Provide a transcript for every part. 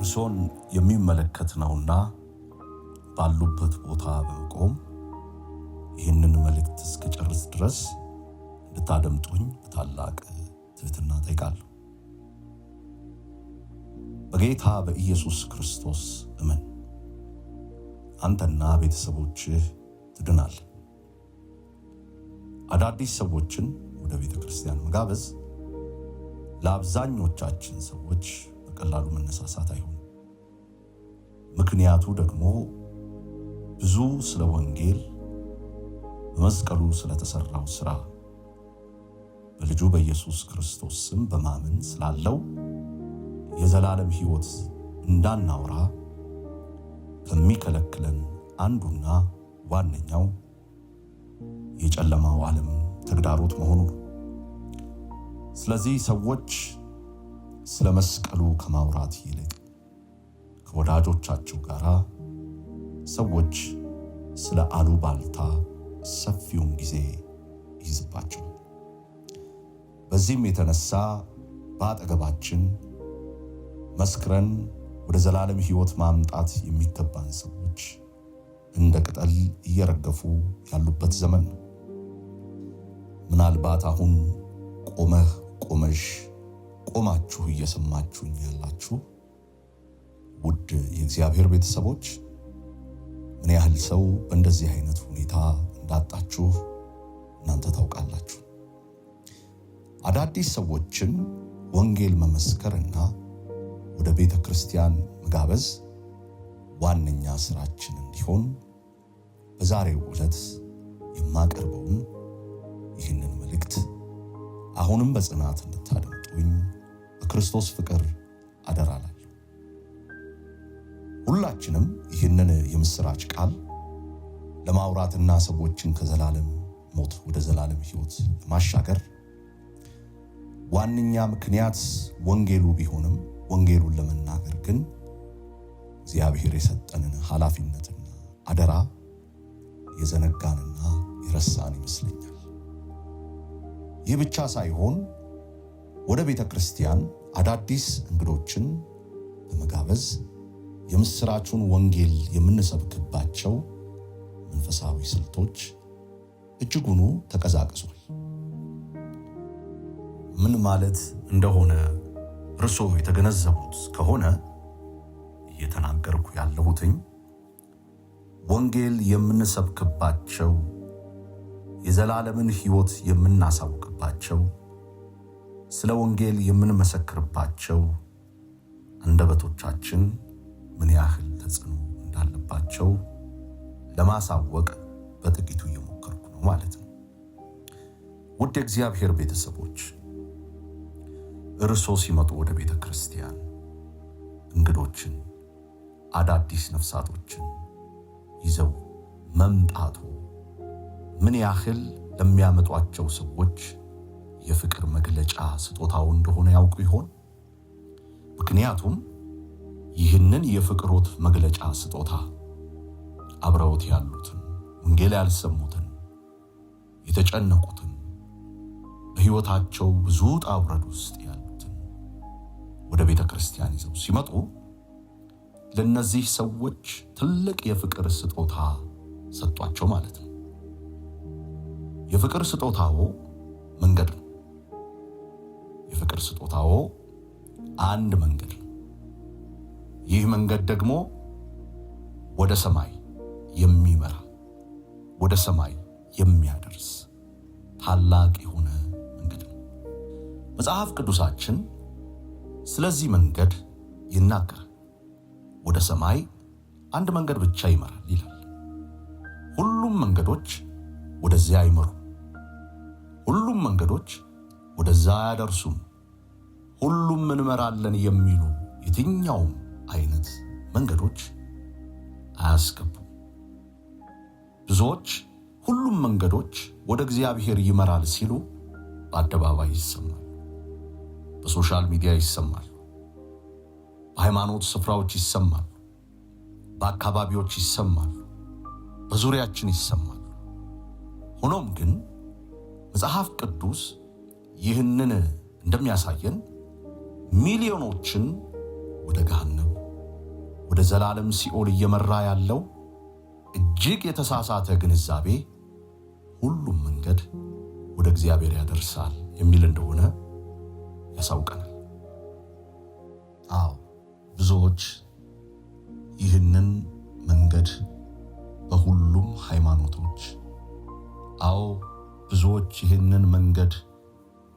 እርሶን የሚመለከት ነውና ባሉበት ቦታ በመቆም ይህንን መልእክት እስክጨርስ ድረስ እንድታደምጡኝ በታላቅ ትህትና ጠይቃለሁ። በጌታ በኢየሱስ ክርስቶስ እመን፣ አንተና ቤተሰቦችህ ትድናል። አዳዲስ ሰዎችን ወደ ቤተ ክርስቲያን መጋበዝ ለአብዛኞቻችን ሰዎች በቀላሉ መነሳሳት አይሆንም። ምክንያቱ ደግሞ ብዙ ስለ ወንጌል በመስቀሉ ስለተሰራው ሥራ በልጁ በኢየሱስ ክርስቶስ ስም በማመን ስላለው የዘላለም ሕይወት እንዳናወራ ከሚከለክለን አንዱና ዋነኛው የጨለማው ዓለም ተግዳሮት መሆኑ ነው። ስለዚህ ሰዎች ስለ መስቀሉ ከማውራት ይልቅ ከወዳጆቻቸው ጋር ሰዎች ስለ አሉባልታ ሰፊውን ጊዜ ይይዝባቸዋል። በዚህም የተነሳ በአጠገባችን መስክረን ወደ ዘላለም ሕይወት ማምጣት የሚገባን ሰዎች እንደ ቅጠል እየረገፉ ያሉበት ዘመን ነው። ምናልባት አሁን ቆማችሁ እየሰማችሁኝ ያላችሁ ውድ የእግዚአብሔር ቤተሰቦች ምን ያህል ሰው በእንደዚህ አይነት ሁኔታ እንዳጣችሁ እናንተ ታውቃላችሁ። አዳዲስ ሰዎችን ወንጌል መመስከርና ወደ ቤተ ክርስቲያን መጋበዝ ዋነኛ ስራችን እንዲሆን በዛሬው ዕለት የማቀርበውን ይህንን መልእክት አሁንም በጽናት እንድታደምጡኝ በክርስቶስ ፍቅር አደራላለሁ። ሁላችንም ይህንን የምስራች ቃል ለማውራትና ሰዎችን ከዘላለም ሞት ወደ ዘላለም ሕይወት ለማሻገር ዋነኛ ምክንያት ወንጌሉ ቢሆንም ወንጌሉን ለመናገር ግን እግዚአብሔር የሰጠንን ኃላፊነትና አደራ የዘነጋንና የረሳን ይመስለኛል። ይህ ብቻ ሳይሆን ወደ ቤተ ክርስቲያን አዳዲስ እንግዶችን በመጋበዝ የምስራቹን ወንጌል የምንሰብክባቸው መንፈሳዊ ስልቶች እጅጉኑ ተቀዛቅዟል። ምን ማለት እንደሆነ እርሶ የተገነዘቡት ከሆነ እየተናገርኩ ያለሁትኝ ወንጌል የምንሰብክባቸው የዘላለምን ሕይወት የምናሳውቅባቸው ስለ ወንጌል የምንመሰክርባቸው አንደበቶቻችን ምን ያህል ተጽዕኖ እንዳለባቸው ለማሳወቅ በጥቂቱ እየሞከርኩ ነው ማለት ነው። ውድ የእግዚአብሔር ቤተሰቦች እርሶ ሲመጡ ወደ ቤተ ክርስቲያን እንግዶችን አዳዲስ ነፍሳቶችን ይዘው መምጣቱ ምን ያህል ለሚያመጧቸው ሰዎች የፍቅር መግለጫ ስጦታው እንደሆነ ያውቁ ይሆን? ምክንያቱም ይህንን የፍቅሮት መግለጫ ስጦታ አብረውት ያሉትን ወንጌል ያልሰሙትን የተጨነቁትን በሕይወታቸው ብዙ ውጣ ውረድ ውስጥ ያሉትን ወደ ቤተ ክርስቲያን ይዘው ሲመጡ ለነዚህ ሰዎች ትልቅ የፍቅር ስጦታ ሰጧቸው ማለት ነው። የፍቅር ስጦታው መንገድ ነው። የፍቅር ስጦታው አንድ መንገድ ነው። ይህ መንገድ ደግሞ ወደ ሰማይ የሚመራ ወደ ሰማይ የሚያደርስ ታላቅ የሆነ መንገድ ነው። መጽሐፍ ቅዱሳችን ስለዚህ መንገድ ይናገራል። ወደ ሰማይ አንድ መንገድ ብቻ ይመራል ይላል። ሁሉም መንገዶች ወደዚያ አይመሩም። ሁሉም መንገዶች ወደዛ አያደርሱም። ሁሉም እንመራለን የሚሉ የትኛውም አይነት መንገዶች አያስገቡም። ብዙዎች ሁሉም መንገዶች ወደ እግዚአብሔር ይመራል ሲሉ በአደባባይ ይሰማሉ፣ በሶሻል ሚዲያ ይሰማሉ፣ በሃይማኖት ስፍራዎች ይሰማሉ፣ በአካባቢዎች ይሰማሉ፣ በዙሪያችን ይሰማሉ። ሆኖም ግን መጽሐፍ ቅዱስ ይህንን እንደሚያሳየን ሚሊዮኖችን ወደ ገሃነም ወደ ዘላለም ሲኦል እየመራ ያለው እጅግ የተሳሳተ ግንዛቤ ሁሉም መንገድ ወደ እግዚአብሔር ያደርሳል የሚል እንደሆነ ያሳውቀናል። ብዙዎች ይህንን መንገድ በሁሉም ሃይማኖቶች፣ ብዙዎች ይህንን መንገድ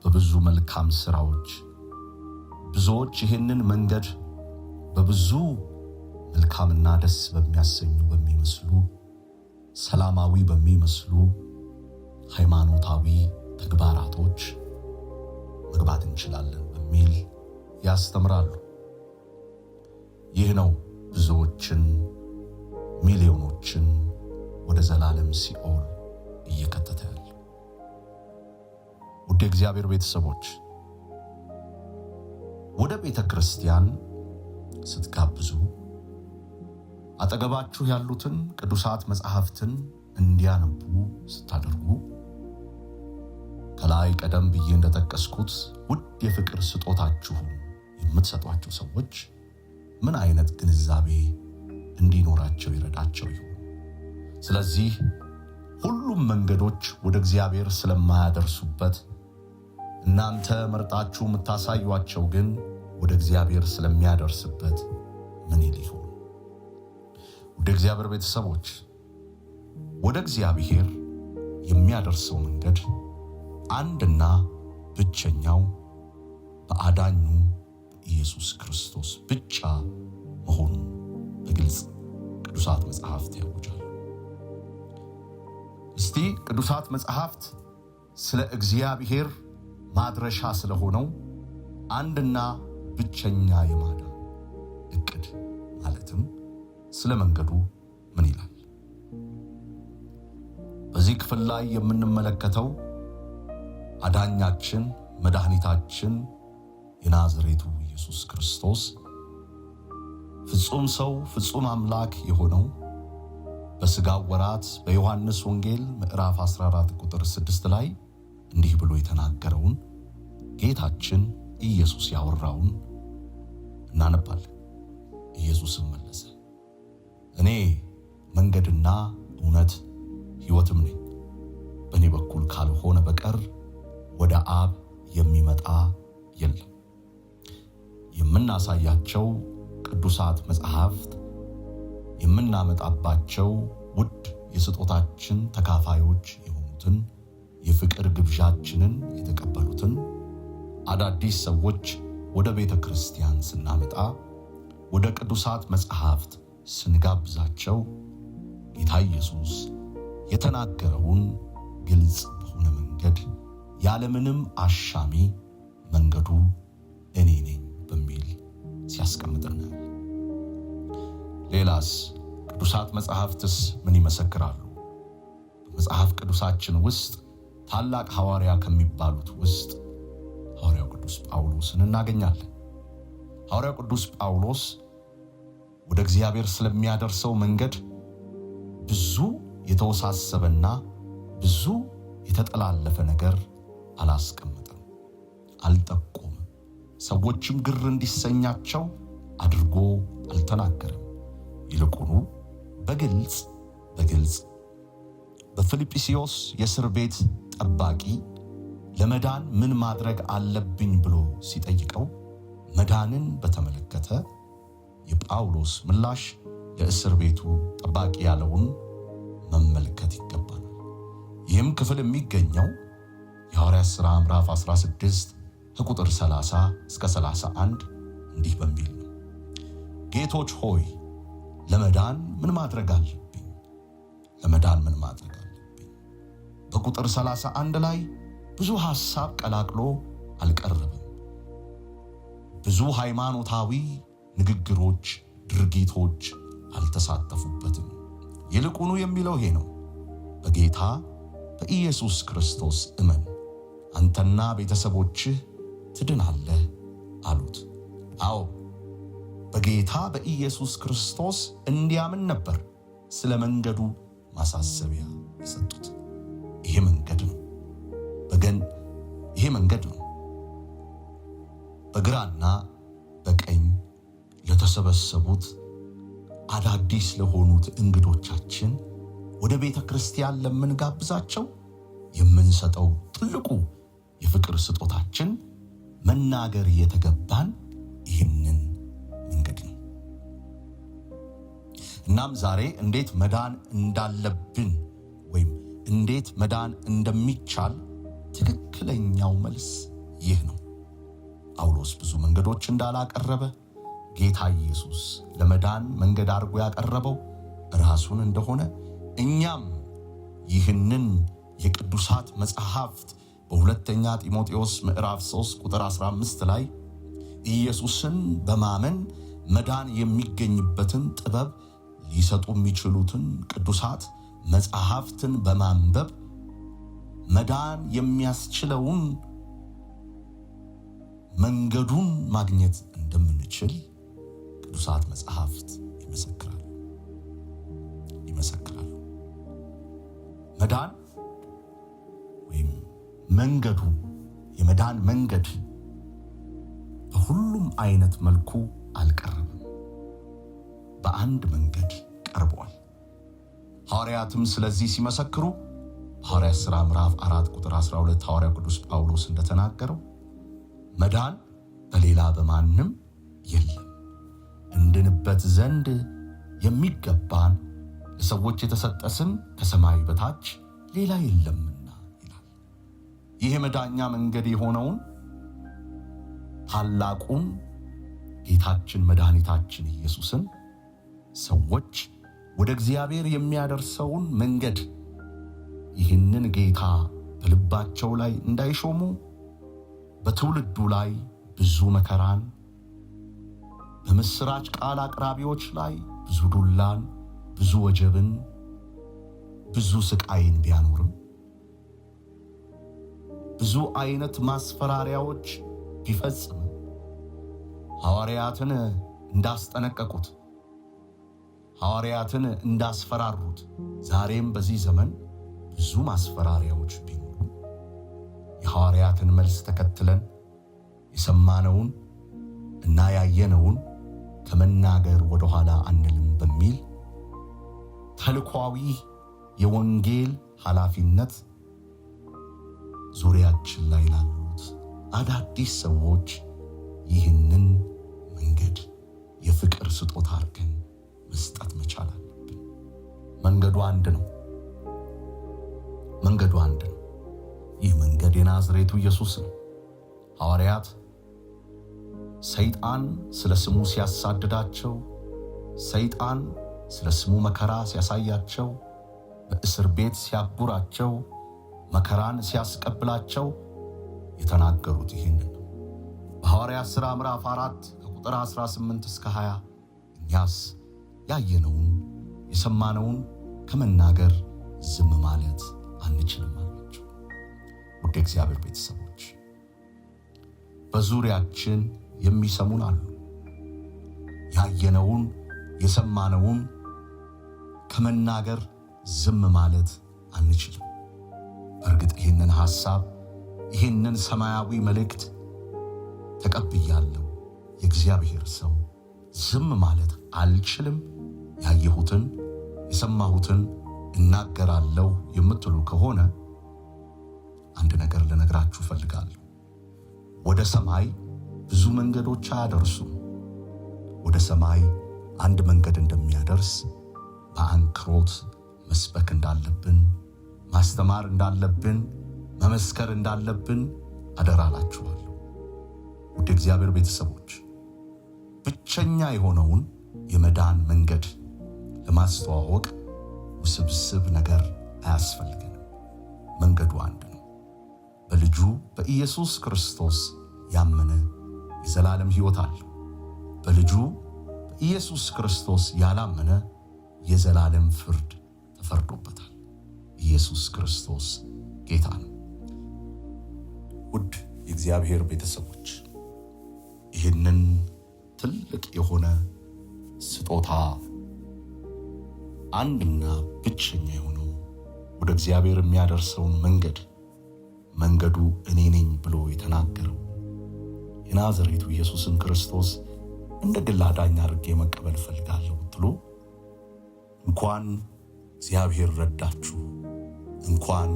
በብዙ መልካም ሥራዎች፣ ብዙዎች ይህንን መንገድ በብዙ መልካምና ደስ በሚያሰኙ በሚመስሉ ሰላማዊ በሚመስሉ ሃይማኖታዊ ተግባራቶች መግባት እንችላለን በሚል ያስተምራሉ። ይህ ነው ብዙዎችን ሚሊዮኖችን ወደ ዘላለም ሲኦል እየከተተ ያለው። ውድ እግዚአብሔር ቤተሰቦች ወደ ቤተ ክርስቲያን ስትጋብዙ አጠገባችሁ ያሉትን ቅዱሳት መጻሕፍትን እንዲያነቡ ስታደርጉ ከላይ ቀደም ብዬ እንደጠቀስኩት ውድ የፍቅር ስጦታችሁን የምትሰጧቸው ሰዎች ምን አይነት ግንዛቤ እንዲኖራቸው ይረዳቸው ይሆን? ስለዚህ ሁሉም መንገዶች ወደ እግዚአብሔር ስለማያደርሱበት እናንተ መርጣችሁ የምታሳዩአቸው ግን ወደ እግዚአብሔር ስለሚያደርስበት ምን ይሆን? ወደ እግዚአብሔር ቤተሰቦች ወደ እግዚአብሔር የሚያደርሰው መንገድ አንድና ብቸኛው በአዳኙ ኢየሱስ ክርስቶስ ብቻ መሆኑን በግልጽ ቅዱሳት መጻሕፍት ያውጃሉ። እስቲ ቅዱሳት መጻሕፍት ስለ እግዚአብሔር ማድረሻ ስለሆነው አንድና ብቸኛ የማዳን እቅድ ማለትም ስለ መንገዱ ምን ይላል? በዚህ ክፍል ላይ የምንመለከተው አዳኛችን መድኃኒታችን የናዝሬቱ ኢየሱስ ክርስቶስ ፍጹም ሰው ፍጹም አምላክ የሆነው በሥጋው ወራት በዮሐንስ ወንጌል ምዕራፍ 14 ቁጥር 6 ላይ እንዲህ ብሎ የተናገረውን ጌታችን ኢየሱስ ያወራውን እናነባለን። ኢየሱስም መለሰ፣ እኔ መንገድና እውነት ሕይወትም ነኝ። በእኔ በኩል ካልሆነ በቀር ወደ አብ የሚመጣ የለም። የምናሳያቸው ቅዱሳት መጻሕፍት የምናመጣባቸው ውድ የስጦታችን ተካፋዮች የሆኑትን የፍቅር ግብዣችንን የተቀበሉትን አዳዲስ ሰዎች ወደ ቤተ ክርስቲያን ስናመጣ ወደ ቅዱሳት መጻሕፍት ስንጋብዛቸው ጌታ ኢየሱስ የተናገረውን ግልጽ በሆነ መንገድ ያለምንም አሻሚ መንገዱ እኔ ነኝ በሚል ሲያስቀምጥናል። ሌላስ ቅዱሳት መጻሕፍትስ ምን ይመሰክራሉ? በመጽሐፍ ቅዱሳችን ውስጥ ታላቅ ሐዋርያ ከሚባሉት ውስጥ ሐዋርያው ቅዱስ ጳውሎስን እናገኛለን። ሐዋርያው ቅዱስ ጳውሎስ ወደ እግዚአብሔር ስለሚያደርሰው መንገድ ብዙ የተወሳሰበና ብዙ የተጠላለፈ ነገር አላስቀምጥም፣ አልጠቆምም። ሰዎችም ግር እንዲሰኛቸው አድርጎ አልተናገረም። ይልቁኑ በግልጽ በፊልጵስዩስ የእስር ቤት ጠባቂ ለመዳን ምን ማድረግ አለብኝ ብሎ ሲጠይቀው መዳንን በተመለከተ የጳውሎስ ምላሽ የእስር ቤቱ ጠባቂ ያለውን መመልከት ይገባናል። ይህም ክፍል የሚገኘው የሐዋርያት ሥራ ምዕራፍ 16 ከቁጥር 30 እስከ 31 እንዲህ በሚል ነው። ጌቶች ሆይ ለመዳን ምን ማድረግ አለብኝ? ለመዳን ምን ማድረግ አለብኝ? በቁጥር 31 ላይ ብዙ ሐሳብ ቀላቅሎ አልቀረበም። ብዙ ሃይማኖታዊ ንግግሮች፣ ድርጊቶች አልተሳተፉበትም። ይልቁኑ የሚለው ይሄ ነው፣ በጌታ በኢየሱስ ክርስቶስ እመን፣ አንተና ቤተሰቦችህ ትድናለህ አሉት። በጌታ በኢየሱስ ክርስቶስ እንዲያምን ነበር ስለ መንገዱ ማሳሰቢያ የሰጡት። ይሄ መንገድ ነው በግራና በቀኝ ለተሰበሰቡት አዳዲስ ለሆኑት እንግዶቻችን ወደ ቤተ ክርስቲያን ለምንጋብዛቸው የምንሰጠው ትልቁ የፍቅር ስጦታችን መናገር የተገባን ይህንን መንገድ ነው። እናም ዛሬ እንዴት መዳን እንዳለብን ወይም እንዴት መዳን እንደሚቻል ትክክለኛው መልስ ይህ ነው። ጳውሎስ ብዙ መንገዶች እንዳላቀረበ ጌታ ኢየሱስ ለመዳን መንገድ አድርጎ ያቀረበው ራሱን እንደሆነ እኛም ይህንን የቅዱሳት መጽሐፍት በሁለተኛ ጢሞቴዎስ ምዕራፍ 3 ቁጥር 15 ላይ ኢየሱስን በማመን መዳን የሚገኝበትን ጥበብ ሊሰጡ የሚችሉትን ቅዱሳት መጽሐፍትን በማንበብ መዳን የሚያስችለውን መንገዱን ማግኘት እንደምንችል ቅዱሳት መጽሐፍት ይመሰክራሉ። መዳን ወይም መንገዱ የመዳን መንገድ በሁሉም አይነት መልኩ አልቀረበም። በአንድ መንገድ ቀርቧል። ሐዋርያትም ስለዚህ ሲመሰክሩ ሐዋርያት ሥራ ምዕራፍ 4 ቁጥር 12 ሐዋርያው ቅዱስ ጳውሎስ እንደተናገረው መዳን በሌላ በማንም የለም፣ እንድንበት ዘንድ የሚገባን ለሰዎች የተሰጠ ስም ከሰማይ በታች ሌላ የለምና ይላል። ይህ መዳኛ መንገድ የሆነውን ታላቁን ጌታችን መድኃኒታችን ኢየሱስን ሰዎች ወደ እግዚአብሔር የሚያደርሰውን መንገድ ይህንን ጌታ በልባቸው ላይ እንዳይሾሙ በትውልዱ ላይ ብዙ መከራን፣ በምስራች ቃል አቅራቢዎች ላይ ብዙ ዱላን፣ ብዙ ወጀብን፣ ብዙ ስቃይን ቢያኖርም ብዙ አይነት ማስፈራሪያዎች ቢፈጽም ሐዋርያትን እንዳስጠነቀቁት ሐዋርያትን እንዳስፈራሩት ዛሬም በዚህ ዘመን ብዙ ማስፈራሪያዎች ቢኖሩ የሐዋርያትን መልስ ተከትለን የሰማነውን እና ያየነውን ከመናገር ወደ ኋላ አንልም በሚል ተልኳዊ የወንጌል ኃላፊነት ዙሪያችን ላይ ላሉት አዳዲስ ሰዎች ይህንን መንገድ የፍቅር ስጦታ አድርገን መስጠት መቻል አለብን። መንገዱ አንድ ነው። ይህ መንገድ የናዝሬቱ ኢየሱስ ነው። ሐዋርያት ሰይጣን ስለ ስሙ ሲያሳድዳቸው፣ ሰይጣን ስለ ስሙ መከራ ሲያሳያቸው፣ በእስር ቤት ሲያጉራቸው፣ መከራን ሲያስቀብላቸው የተናገሩት ይህንን ነው። በሐዋርያት ሥራ ምዕራፍ 4 ከቁጥር 18 እስከ 20 እኛስ ያየነውን የሰማነውን ከመናገር ዝም ማለት አንችልም አላቸው። ውድ እግዚአብሔር ቤተሰቦች በዙሪያችን የሚሰሙን አሉ። ያየነውን የሰማነውን ከመናገር ዝም ማለት አንችልም። በእርግጥ ይህንን ሐሳብ ይህንን ሰማያዊ መልእክት ተቀብያለሁ፣ የእግዚአብሔር ሰው ዝም ማለት አልችልም፣ ያየሁትን የሰማሁትን እናገራለሁ የምትሉ ከሆነ አንድ ነገር ልነግራችሁ እፈልጋለሁ። ወደ ሰማይ ብዙ መንገዶች አያደርሱም። ወደ ሰማይ አንድ መንገድ እንደሚያደርስ በአንክሮት መስበክ እንዳለብን፣ ማስተማር እንዳለብን፣ መመስከር እንዳለብን አደራላችኋለሁ። ውድ እግዚአብሔር ቤተሰቦች ብቸኛ የሆነውን የመዳን መንገድ ለማስተዋወቅ ውስብስብ ነገር አያስፈልገንም። መንገዱ አንድ ነው። በልጁ በኢየሱስ ክርስቶስ ያመነ የዘላለም ሕይወት አለው። በልጁ በኢየሱስ ክርስቶስ ያላመነ የዘላለም ፍርድ ተፈርዶበታል። ኢየሱስ ክርስቶስ ጌታ ነው። ውድ የእግዚአብሔር ቤተሰቦች ይህንን ትልቅ የሆነ ስጦታ አንድና ብቸኛ የሆነው ወደ እግዚአብሔር የሚያደርሰውን መንገዱ እኔ ነኝ ብሎ የተናገረው የናዝሬቱ ኢየሱስን ክርስቶስ እንደ ግል አዳኝ አድርጌ መቀበል እፈልጋለሁ ብትሉ እንኳን እግዚአብሔር ረዳችሁ፣ እንኳን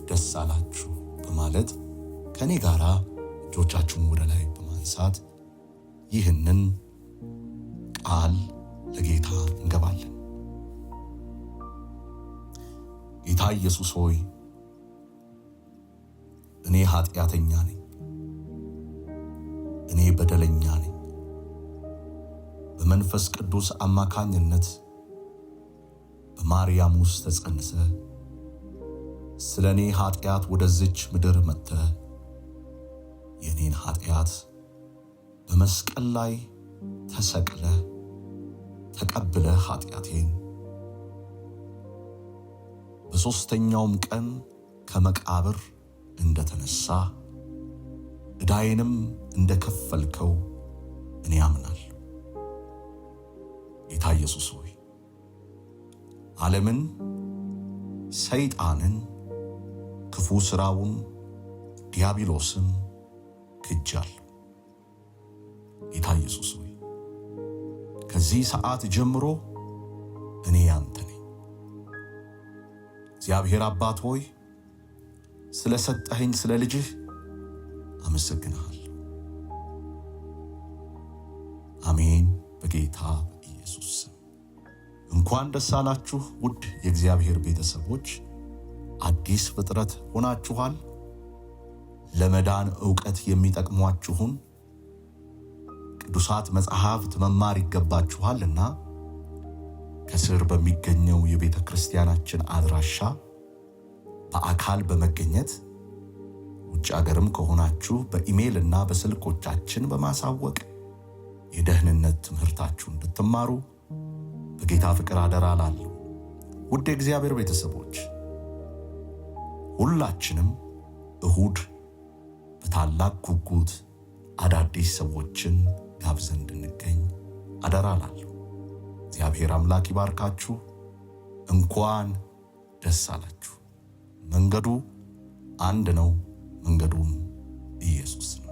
ደስ አላችሁ በማለት ከኔ ጋር እጆቻችሁን ወደ ላይ በማንሳት ይህንን ቃል ለጌታ እንገባለን። ጌታ ኢየሱስ ሆይ እኔ ኃጢአተኛ ነኝ፣ እኔ በደለኛ ነኝ። በመንፈስ ቅዱስ አማካኝነት በማርያም ውስጥ ተጸንሰ ስለኔ ኃጢአት ወደዚች ምድር መጥተ የኔን ኃጢአት በመስቀል ላይ ተሰቅለ ተቀብለ ኃጢአቴን በሦስተኛውም ቀን ከመቃብር እንደተነሳ ዕዳዬንም እንደከፈልከው እኔ አምናለሁ። ጌታ ኢየሱስ ሆይ ዓለምን፣ ሰይጣንን፣ ክፉ ሥራውን፣ ዲያብሎስን ክጃለሁ። ጌታ ኢየሱስ ሆይ ከዚህ ሰዓት ጀምሮ እኔ ያንተ ነኝ። እግዚአብሔር አባት ሆይ ስለ ሰጠኸኝ ስለ ልጅህ አመሰግንሃለሁ። አሜን። በጌታ በኢየሱስ ስም እንኳን ደስ አላችሁ ውድ የእግዚአብሔር ቤተሰቦች፣ አዲስ ፍጥረት ሆናችኋል። ለመዳን ዕውቀት የሚጠቅሟችሁን ቅዱሳት መጽሐፍት መማር ይገባችኋልና ከስር በሚገኘው የቤተ ክርስቲያናችን አድራሻ በአካል በመገኘት ውጭ አገርም ከሆናችሁ በኢሜል እና በስልኮቻችን በማሳወቅ የደህንነት ትምህርታችሁ እንድትማሩ በጌታ ፍቅር አደራ እላለሁ። ውድ የእግዚአብሔር ቤተሰቦች ሁላችንም እሁድ በታላቅ ጉጉት አዳዲስ ሰዎችን ጋብዘን እንድንገኝ አደራ እላለሁ። እግዚአብሔር አምላክ ይባርካችሁ። እንኳን ደስ አላችሁ። መንገዱ አንድ ነው፣ መንገዱም ኢየሱስ ነው።